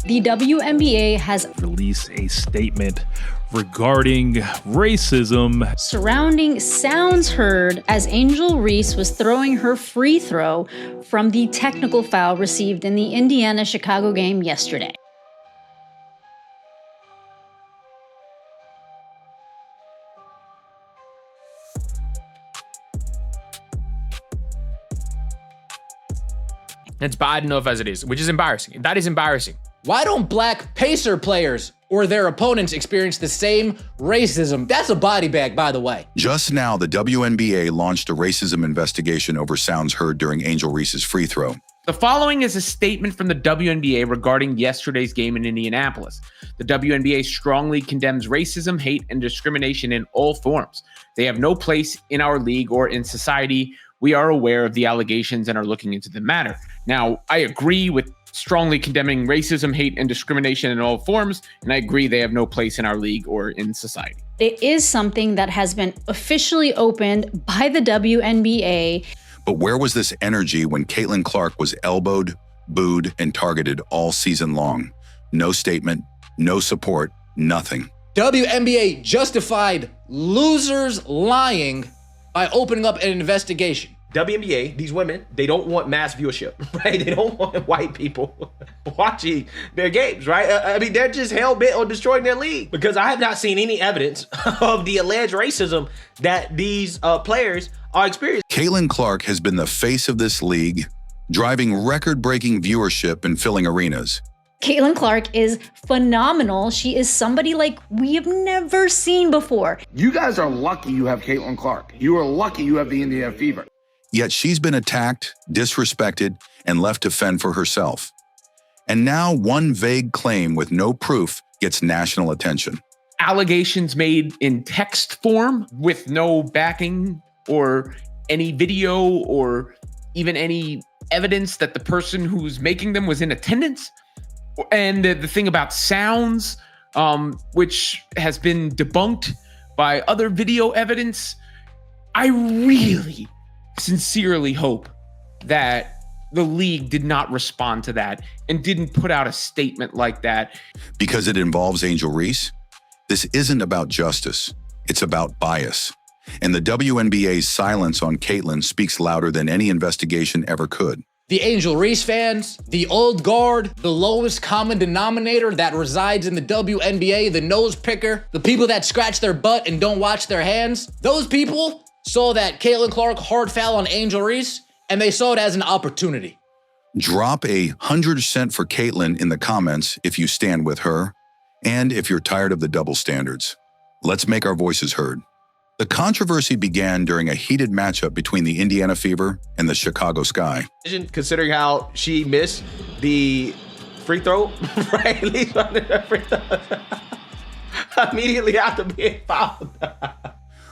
The WNBA has released a statement regarding racism surrounding sounds heard as Angel Reese was throwing her free throw from the technical foul received in the Indiana-Chicago game yesterday. It's bad enough as it is, which is embarrassing. That is embarrassing. Why don't black Pacer players or their opponents experience the same racism? That's a body bag, by the way. Just now, the WNBA launched a racism investigation over sounds heard during Angel Reese's free throw. The following is a statement from the WNBA regarding yesterday's game in Indianapolis. The WNBA strongly condemns racism, hate, and discrimination in all forms. They have no place in our league or in society. We are aware of the allegations and are looking into the matter. Now, I agree with strongly condemning racism, hate, and discrimination in all forms, and I agree they have no place in our league or in society. It is something that has been officially opened by the WNBA. But where was this energy when Caitlin Clark was elbowed, booed, and targeted all season long? No statement, no support, nothing. WNBA justified losers lying by opening up an investigation. WNBA, these women, they don't want mass viewership, right? They don't want white people watching their games, right? I mean, they're just hell-bent on destroying their league because I have not seen any evidence of the alleged racism that these players are experiencing. Caitlin Clark has been the face of this league, driving record-breaking viewership and filling arenas. Caitlin Clark is phenomenal. She is somebody like we have never seen before. You guys are lucky you have Caitlin Clark. You are lucky you have the Indiana Fever. Yet she's been attacked, disrespected, and left to fend for herself. And now one vague claim with no proof gets national attention. Allegations made in text form with no backing or any video or even any evidence that the person who's making them was in attendance. And the thing about sounds, which has been debunked by other video evidence. I really sincerely hope that the league did not respond to that and didn't put out a statement like that. Because it involves Angel Reese, this isn't about justice. It's about bias. And the WNBA's silence on Caitlin speaks louder than any investigation ever could. The Angel Reese fans, the old guard, the lowest common denominator that resides in the WNBA, the nose picker, the people that scratch their butt and don't wash their hands, those people saw that Caitlin Clark hard foul on Angel Reese, and they saw it as an opportunity. Drop 100% for Caitlin in the comments if you stand with her, and if you're tired of the double standards. Let's make our voices heard. The controversy began during a heated matchup between the Indiana Fever and the Chicago Sky. Considering how she missed the free throw, right? At least one of her free throws. Immediately after being fouled.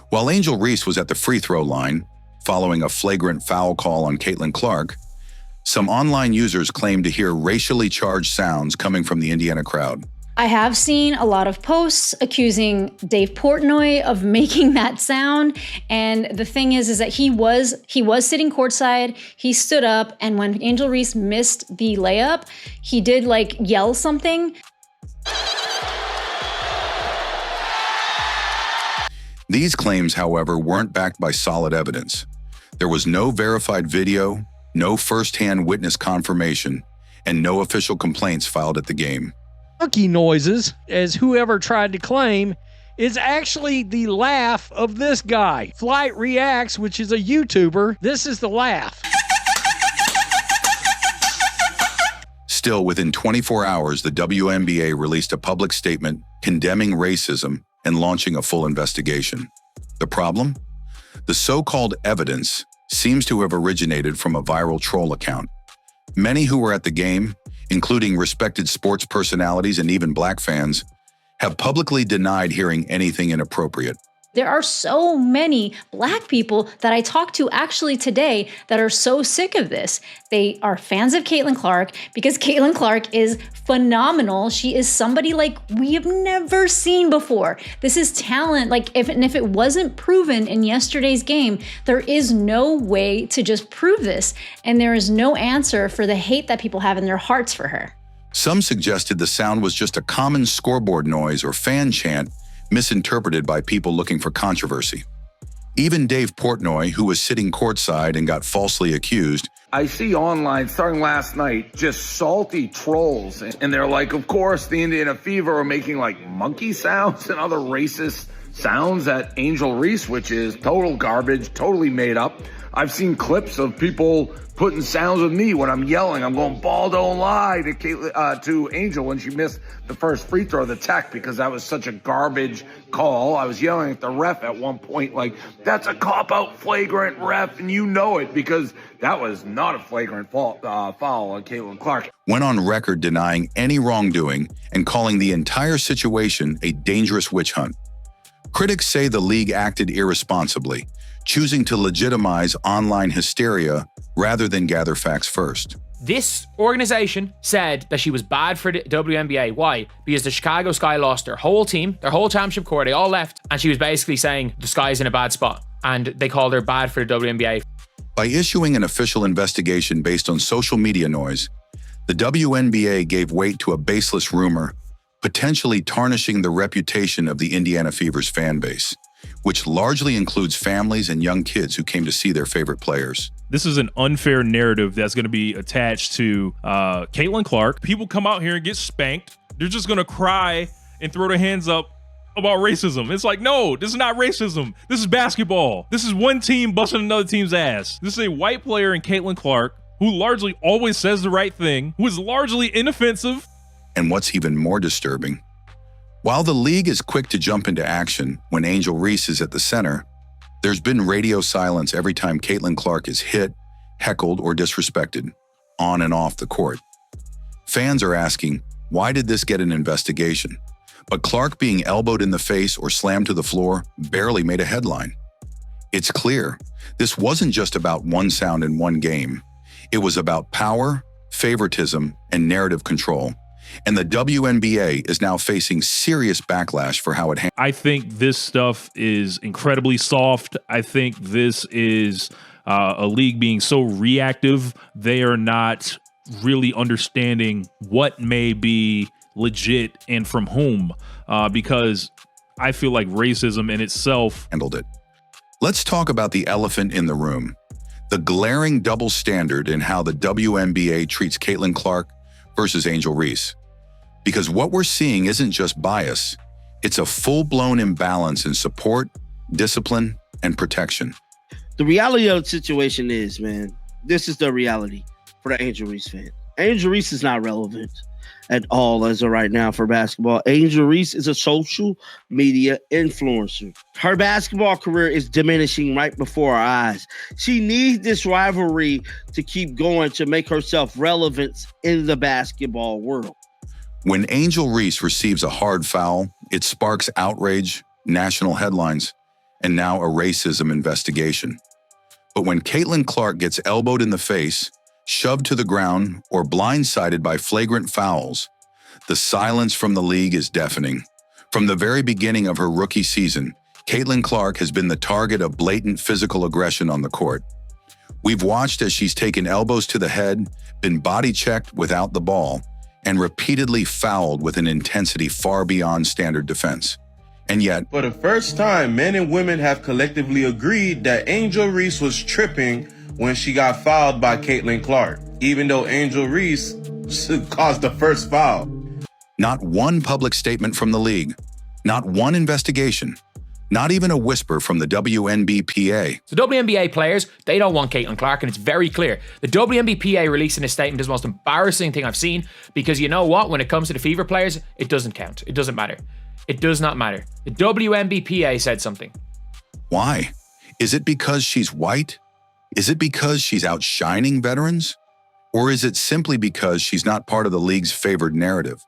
While Angel Reese was at the free throw line, following a flagrant foul call on Caitlin Clark, some online users claimed to hear racially charged sounds coming from the Indiana crowd. I have seen a lot of posts accusing Dave Portnoy of making that sound. And the thing is that he was sitting courtside. He stood up, and when Angel Reese missed the layup, he did like yell something. These claims, however, weren't backed by solid evidence. There was no verified video, no first-hand witness confirmation, and no official complaints filed at the game. Monkey noises, as whoever tried to claim, is actually the laugh of this guy. Flight Reacts, which is a YouTuber. This is the laugh. Still, within 24 hours, the WNBA released a public statement condemning racism and launching a full investigation. The problem? The so-called evidence seems to have originated from a viral troll account. Many who were at the game, including respected sports personalities and even black fans, have publicly denied hearing anything inappropriate. There are so many black people that I talked to actually today that are so sick of this. They are fans of Caitlin Clark because Caitlin Clark is phenomenal. She is somebody like we have never seen before. This is talent. If it wasn't proven in yesterday's game, there is no way to just prove this. And there is no answer for the hate that people have in their hearts for her. Some suggested the sound was just a common scoreboard noise or fan chant misinterpreted by people looking for controversy. Even Dave Portnoy, who was sitting courtside and got falsely accused, I see online, starting last night, just salty trolls. And they're like, of course, the Indiana Fever are making like monkey sounds and other racist sounds at Angel Reese, which is total garbage, totally made up. I've seen clips of people putting sounds with me when I'm yelling. I'm going, ball don't lie to Angel when she missed the first free throw of the tech because that was such a garbage call. I was yelling at the ref at one point, like, that's a cop-out flagrant, ref, and you know it because that was not a flagrant foul on Caitlin Clark. Went on record denying any wrongdoing and calling the entire situation a dangerous witch hunt. Critics say the league acted irresponsibly, choosing to legitimize online hysteria rather than gather facts first. This organization said that she was bad for the WNBA. Why? Because the Chicago Sky lost their whole team, their whole championship core, they all left, and she was basically saying the Sky's in a bad spot, and they called her bad for the WNBA. By issuing an official investigation based on social media noise, the WNBA gave weight to a baseless rumor, potentially tarnishing the reputation of the Indiana Fever's fan base, which largely includes families and young kids who came to see their favorite players. This is an unfair narrative that's going to be attached to Caitlin Clark. People come out here and get spanked. They're just going to cry and throw their hands up about racism. It's like, no, this is not racism. This is basketball. This is one team busting another team's ass. This is a white player in Caitlin Clark who largely always says the right thing, who is largely inoffensive. And what's even more disturbing, while the league is quick to jump into action when Angel Reese is at the center, there's been radio silence every time Caitlin Clark is hit, heckled, or disrespected, on and off the court. Fans are asking, why did this get an investigation? But Clark being elbowed in the face or slammed to the floor barely made a headline. It's clear, this wasn't just about one sound in one game. It was about power, favoritism, and narrative control. And the WNBA is now facing serious backlash for how it handles. I think this stuff is incredibly soft. I think this is a league being so reactive. They are not really understanding what may be legit and from whom, because I feel like racism in itself handled it. Let's talk about the elephant in the room, the glaring double standard in how the WNBA treats Caitlin Clark versus Angel Reese. Because what we're seeing isn't just bias, it's a full-blown imbalance in support, discipline, and protection. The reality of the situation is, man, this is the reality for the Angel Reese fan. Angel Reese is not relevant at all as of right now for basketball. Angel Reese is a social media influencer. Her basketball career is diminishing right before our eyes. She needs this rivalry to keep going to make herself relevant in the basketball world. When Angel Reese receives a hard foul, it sparks outrage, national headlines, and now a racism investigation. But when Caitlin Clark gets elbowed in the face, shoved to the ground, or blindsided by flagrant fouls, the silence from the league is deafening. From the very beginning of her rookie season, Caitlin Clark has been the target of blatant physical aggression on the court. We've watched as she's taken elbows to the head, been body checked without the ball, and repeatedly fouled with an intensity far beyond standard defense. And yet, for the first time, men and women have collectively agreed that Angel Reese was tripping when she got fouled by Caitlin Clark, even though Angel Reese caused the first foul. Not one public statement from the league, not one investigation, not even a whisper from the WNBPA. So WNBA players, they don't want Caitlin Clark, and it's very clear. The WNBPA releasing a statement is the most embarrassing thing I've seen, because you know what? When it comes to the Fever players, it doesn't count. It doesn't matter. It does not matter. The WNBPA said something. Why? Is it because she's white? Is it because she's outshining veterans? Or is it simply because she's not part of the league's favored narrative?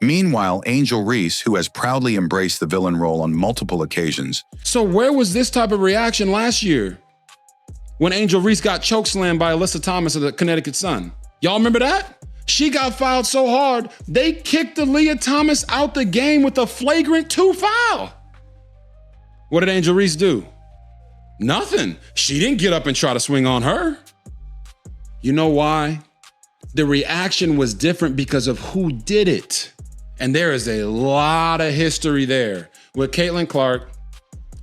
Meanwhile, Angel Reese, who has proudly embraced the villain role on multiple occasions. So where was this type of reaction last year when Angel Reese got chokeslammed by Alyssa Thomas of the Connecticut Sun? Y'all remember that? She got fouled so hard, they kicked Aaliyah Thomas out the game with a flagrant 2 foul. What did Angel Reese do? Nothing. She didn't get up and try to swing on her. You know why? The reaction was different because of who did it. And there is a lot of history there with Caitlin Clark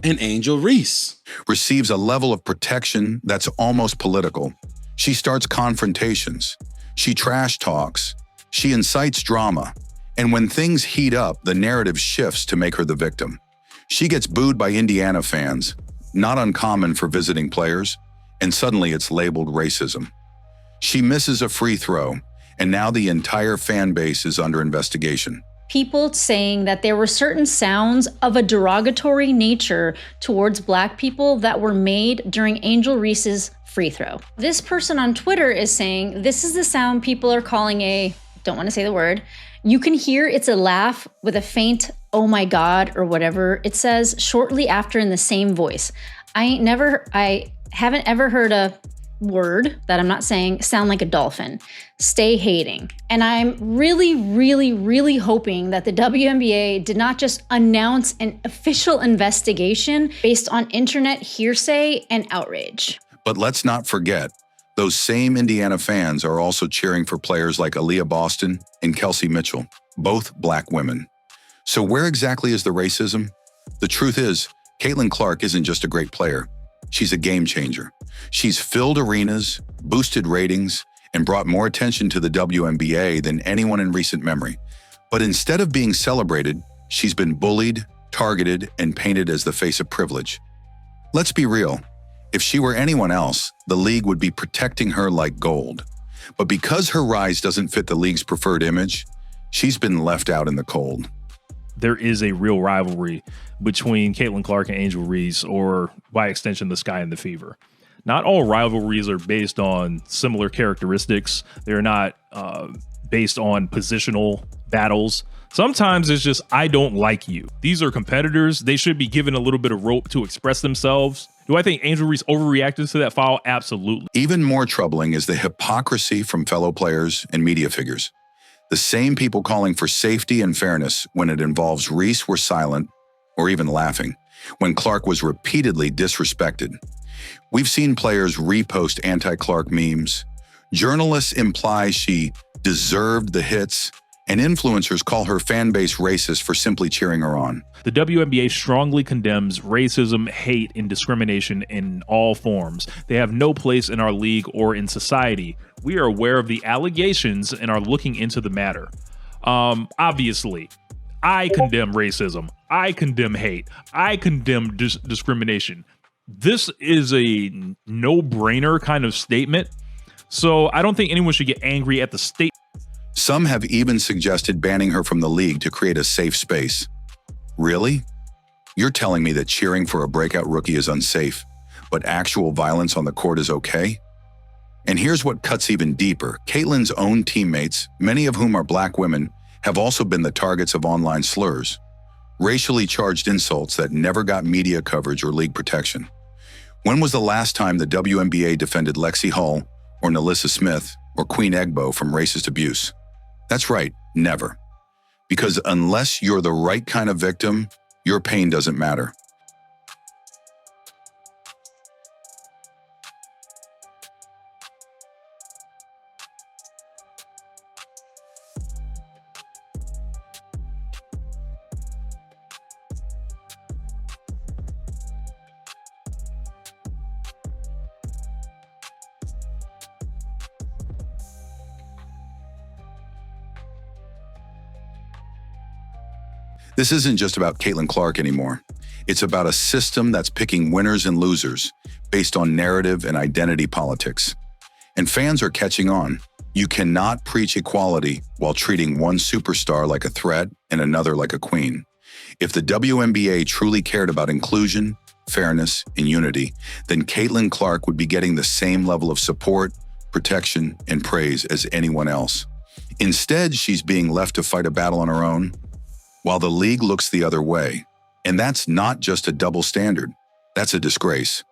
and Angel Reese. Receives a level of protection that's almost political. She starts confrontations. She trash talks. She incites drama. And when things heat up, the narrative shifts to make her the victim. She gets booed by Indiana fans, not uncommon for visiting players, and suddenly it's labeled racism. She misses a free throw, and now the entire fan base is under investigation. People saying that there were certain sounds of a derogatory nature towards Black people that were made during Angel Reese's free throw. This person on Twitter is saying this is the sound people are calling a, don't want to say the word, you can hear it's a laugh with a faint, oh my God, or whatever it says shortly after in the same voice. I haven't ever heard a word that I'm not saying sound like a dolphin. Stay hating. And I'm really, really, really hoping that the WNBA did not just announce an official investigation based on internet hearsay and outrage. But let's not forget, those same Indiana fans are also cheering for players like Aaliyah Boston and Kelsey Mitchell, both Black women. So where exactly is the racism? The truth is, Caitlin Clark isn't just a great player. She's a game changer. She's filled arenas, boosted ratings, and brought more attention to the WNBA than anyone in recent memory. But instead of being celebrated, she's been bullied, targeted, and painted as the face of privilege. Let's be real. If she were anyone else, the league would be protecting her like gold. But because her rise doesn't fit the league's preferred image, she's been left out in the cold. There is a real rivalry between Caitlin Clark and Angel Reese, or by extension, the Sky and the Fever. Not all rivalries are based on similar characteristics. They're not based on positional battles. Sometimes it's just, I don't like you. These are competitors. They should be given a little bit of rope to express themselves. Do I think Angel Reese overreacted to that foul? Absolutely. Even more troubling is the hypocrisy from fellow players and media figures. The same people calling for safety and fairness when it involves Reese were silent or even laughing when Clark was repeatedly disrespected. We've seen players repost anti-Clark memes. Journalists imply she deserved the hits, and influencers call her fan base racist for simply cheering her on. The WNBA strongly condemns racism, hate, and discrimination in all forms. They have no place in our league or in society. We are aware of the allegations and are looking into the matter. Obviously, I condemn racism. I condemn hate. I condemn discrimination. This is a no-brainer kind of statement. So I don't think anyone should get angry at the state. Some have even suggested banning her from the league to create a safe space. Really? You're telling me that cheering for a breakout rookie is unsafe, but actual violence on the court is okay? And here's what cuts even deeper. Caitlin's own teammates, many of whom are Black women, have also been the targets of online slurs, racially charged insults that never got media coverage or league protection. When was the last time the WNBA defended Lexi Hull or Nalissa Smith or Queen Egbo from racist abuse? That's right, never. Because unless you're the right kind of victim, your pain doesn't matter. This isn't just about Caitlin Clark anymore. It's about a system that's picking winners and losers based on narrative and identity politics. And fans are catching on. You cannot preach equality while treating one superstar like a threat and another like a queen. If the WNBA truly cared about inclusion, fairness, and unity, then Caitlin Clark would be getting the same level of support, protection, and praise as anyone else. Instead, she's being left to fight a battle on her own, while the league looks the other way. And that's not just a double standard. That's a disgrace.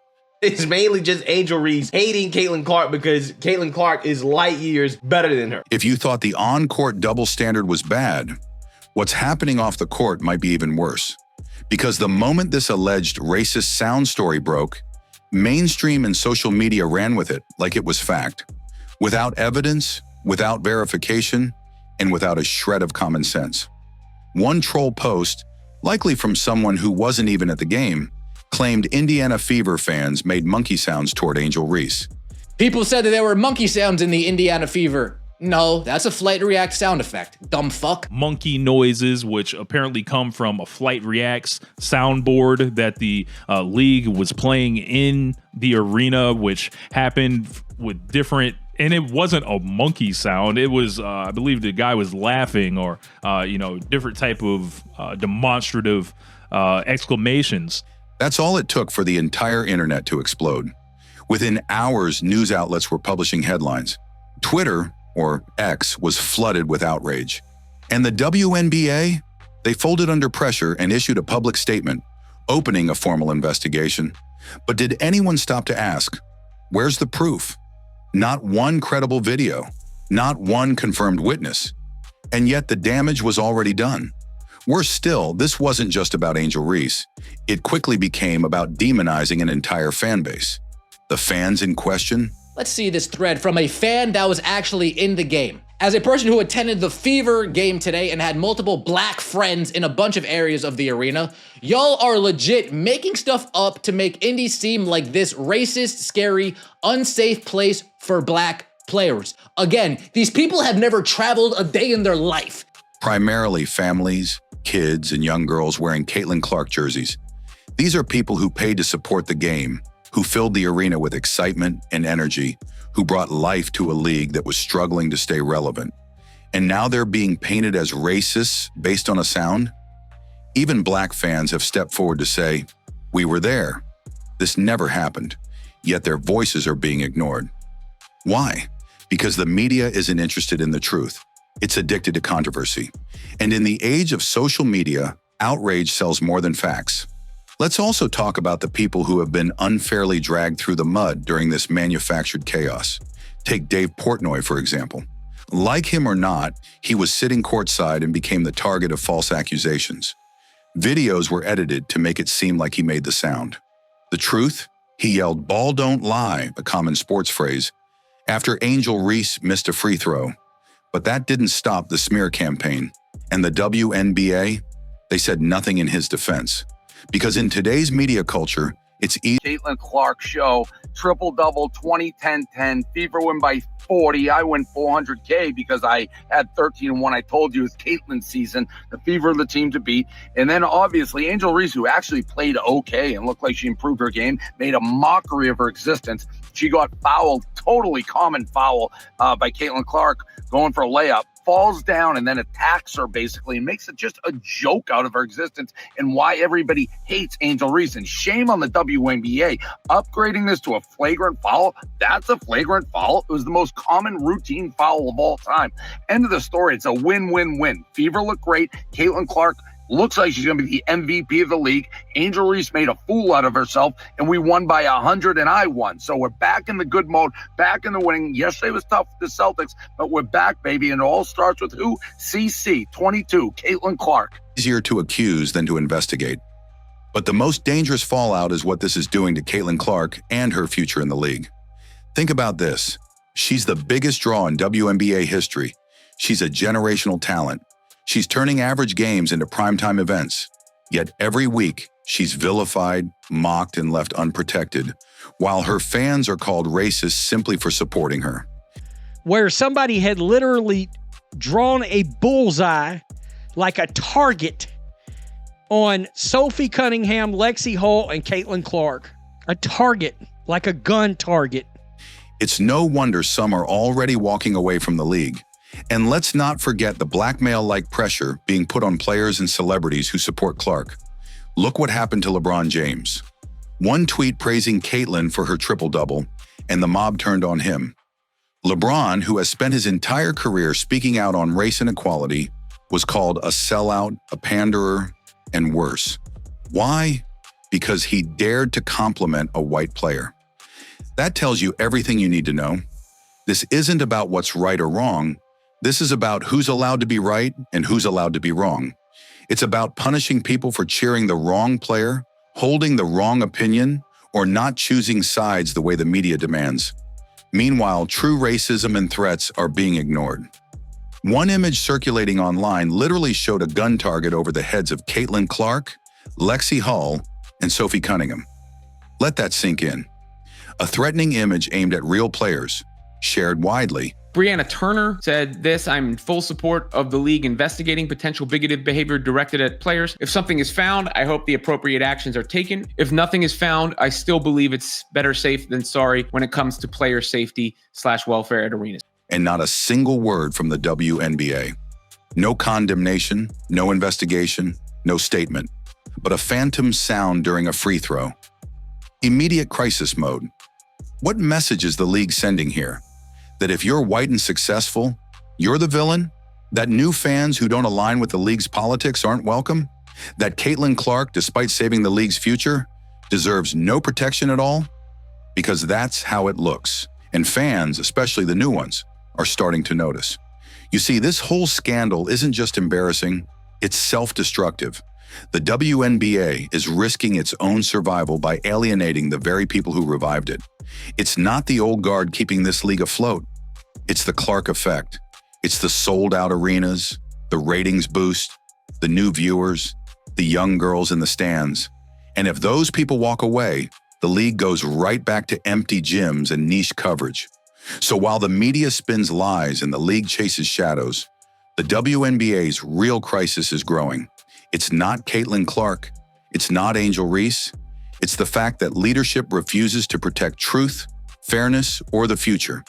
It's mainly just Angel Reese hating Caitlin Clark because Caitlin Clark is light years better than her. If you thought the on-court double standard was bad, what's happening off the court might be even worse. Because the moment this alleged racist sound story broke, mainstream and social media ran with it like it was fact. Without evidence, without verification, and without a shred of common sense. One troll post, likely from someone who wasn't even at the game, claimed Indiana Fever fans made monkey sounds toward Angel Reese. People said that there were monkey sounds in the Indiana Fever. No, that's a Flight React sound effect. Dumb fuck. Monkey noises, which apparently come from a Flight Reacts soundboard that the league was playing in the arena, which happened with different. And it wasn't a monkey sound. It was, I believe, the guy was laughing or, different type of demonstrative exclamations. That's all it took for the entire internet to explode. Within hours, news outlets were publishing headlines. Twitter, or X, was flooded with outrage. And the WNBA, they folded under pressure and issued a public statement, opening a formal investigation. But did anyone stop to ask, where's the proof? Not one credible video, not one confirmed witness. And yet the damage was already done. Worse still, this wasn't just about Angel Reese. It quickly became about demonizing an entire fan base. The fans in question? Let's see this thread from a fan that was actually in the game. As a person who attended the Fever game today and had multiple black friends in a bunch of areas of the arena, y'all are legit making stuff up to make Indy seem like this racist, scary, unsafe place for black players. Again, these people have never traveled a day in their life. Primarily families, kids, and young girls wearing Caitlin Clark jerseys. These are people who paid to support the game, who filled the arena with excitement and energy, who brought life to a league that was struggling to stay relevant. And now they're being painted as racists based on a sound? Even black fans have stepped forward to say, we were there. This never happened, yet their voices are being ignored. Why? Because the media isn't interested in the truth. It's addicted to controversy. And in the age of social media, outrage sells more than facts. Let's also talk about the people who have been unfairly dragged through the mud during this manufactured chaos. Take Dave Portnoy, for example. Like him or not, he was sitting courtside and became the target of false accusations. Videos were edited to make it seem like he made the sound. The truth? He yelled, "Ball don't lie," a common sports phrase, after Angel Reese missed a free throw. But that didn't stop the smear campaign. And the WNBA, they said nothing in his defense. Because in today's media culture, it's easy. Caitlin Clark show, triple-double, 20-10-10, Fever win by 40. I win 400K because I had 13-1. I told you it's Caitlin's season. The Fever are the team to beat. And then obviously Angel Reese, who actually played okay and looked like she improved her game, made a mockery of her existence. She got fouled, totally common foul by Caitlin Clark, going for a layup, falls down and then attacks her basically and makes it just a joke out of her existence and why everybody hates Angel Reese. And shame on the WNBA upgrading this to a flagrant foul. That's a flagrant foul. It was the most common routine foul of all time. End of the story. It's a win-win-win. Fever looked great. Caitlin Clark looks like she's going to be the MVP of the league. Angel Reese made a fool out of herself, and we won by 100, and I won. So we're back in the good mode, back in the winning. Yesterday was tough for the Celtics, but we're back, baby, and it all starts with who? CC, 22, Caitlin Clark. Easier to accuse than to investigate. But the most dangerous fallout is what this is doing to Caitlin Clark and her future in the league. Think about this. She's the biggest draw in WNBA history. She's a generational talent. She's turning average games into primetime events. Yet every week, she's vilified, mocked, and left unprotected, while her fans are called racist simply for supporting her. Where somebody had literally drawn a bullseye like a target on Sophie Cunningham, Lexi Hall, and Caitlin Clark. A target, like a gun target. It's no wonder some are already walking away from the league. And let's not forget the blackmail-like pressure being put on players and celebrities who support Clark. Look what happened to LeBron James. One tweet praising Caitlin for her triple-double, and the mob turned on him. LeBron, who has spent his entire career speaking out on race inequality, was called a sellout, a panderer, and worse. Why? Because he dared to compliment a white player. That tells you everything you need to know. This isn't about what's right or wrong. This is about who's allowed to be right and who's allowed to be wrong. It's about punishing people for cheering the wrong player, holding the wrong opinion, or not choosing sides the way the media demands. Meanwhile, true racism and threats are being ignored. One image circulating online literally showed a gun target over the heads of Caitlin Clark, Lexi Hull, and Sophie Cunningham. Let that sink in. A threatening image aimed at real players, shared widely. Brianna Turner said this: I'm in full support of the league investigating potential bigoted behavior directed at players. If something is found, I hope the appropriate actions are taken. If nothing is found, I still believe it's better safe than sorry when it comes to player safety / welfare at arenas. And not a single word from the WNBA. No condemnation, no investigation, no statement, but a phantom sound during a free throw. Immediate crisis mode. What message is the league sending here? That if you're white and successful, you're the villain? That new fans who don't align with the league's politics aren't welcome? That Caitlin Clark, despite saving the league's future, deserves no protection at all? Because that's how it looks. And fans, especially the new ones, are starting to notice. You see, this whole scandal isn't just embarrassing, it's self-destructive. The WNBA is risking its own survival by alienating the very people who revived it. It's not the old guard keeping this league afloat. It's the Clark effect. It's the sold-out arenas, the ratings boost, the new viewers, the young girls in the stands. And if those people walk away, the league goes right back to empty gyms and niche coverage. So while the media spins lies and the league chases shadows, the WNBA's real crisis is growing. It's not Caitlin Clark. It's not Angel Reese. It's the fact that leadership refuses to protect truth, fairness, or the future.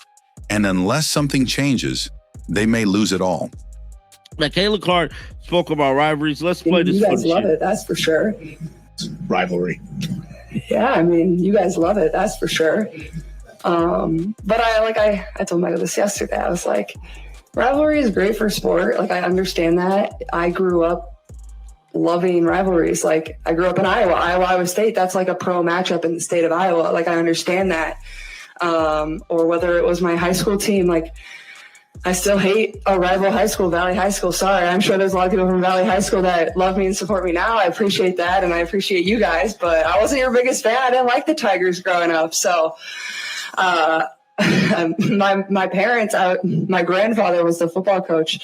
And unless something changes, they may lose it all. Now, Caitlin Clark spoke about rivalries. Let's play this. You guys love it, that's for sure. Rivalry. Yeah, I mean, you guys love it, that's for sure. But I told Michael this yesterday. I was like, rivalry is great for sport. Like, I understand that. I grew up loving rivalries. Like, I grew up in Iowa State. That's like a pro matchup in the state of Iowa. Like, I understand that. Or whether it was my high school team, like, I still hate a rival high school, Valley High School. Sorry, I'm sure there's a lot of people from Valley High School that love me and support me now. I appreciate that, and I appreciate you guys, but I wasn't your biggest fan. I didn't like the Tigers growing up. So my parents, my grandfather was the football coach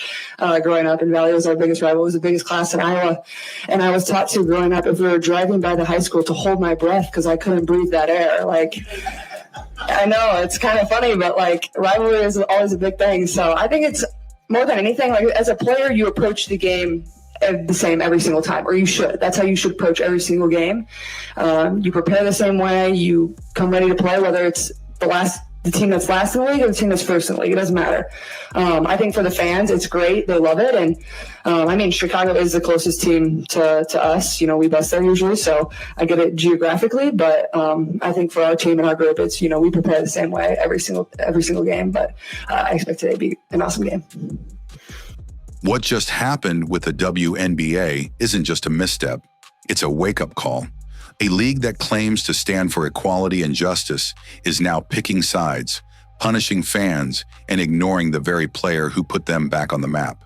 growing up, and Valley was our biggest rival. It was the biggest class in Iowa. And I was taught to, growing up, if we were driving by the high school, to hold my breath because I couldn't breathe that air. Like, I know it's kind of funny, but like, rivalry is always a big thing. So I think it's more than anything, like, as a player, you approach the game the same every single time, or you should. That's how you should approach every single game. You prepare the same way. You come ready to play, whether it's the team that's last in the league or the team that's first in the league. It doesn't matter. I think for the fans, it's great. They love it. And I mean, Chicago is the closest team to us. You know, we bust there usually, so I get it geographically. But I think for our team and our group, it's, you know, we prepare the same way every single game. But I expect today to be an awesome game. What just happened with the WNBA isn't just a misstep. It's a wake-up call. A league that claims to stand for equality and justice is now picking sides, punishing fans, and ignoring the very player who put them back on the map.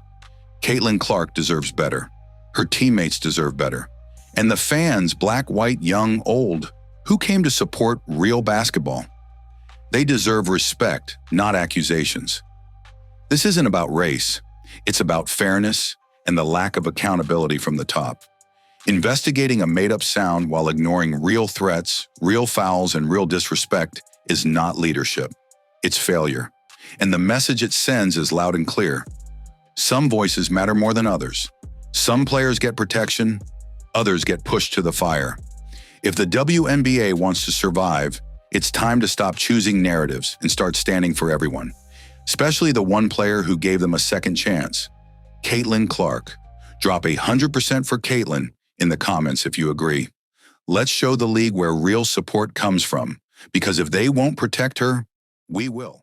Caitlin Clark deserves better. Her teammates deserve better. And the fans, black, white, young, old, who came to support real basketball. They deserve respect, not accusations. This isn't about race. It's about fairness and the lack of accountability from the top. Investigating a made-up sound while ignoring real threats, real fouls, and real disrespect is not leadership. It's failure. And the message it sends is loud and clear. Some voices matter more than others. Some players get protection, others get pushed to the fire. If the WNBA wants to survive, it's time to stop choosing narratives and start standing for everyone, especially the one player who gave them a second chance, Caitlin Clark. Drop 100% for Caitlin in the comments if you agree. Let's show the league where real support comes from, because if they won't protect her, we will.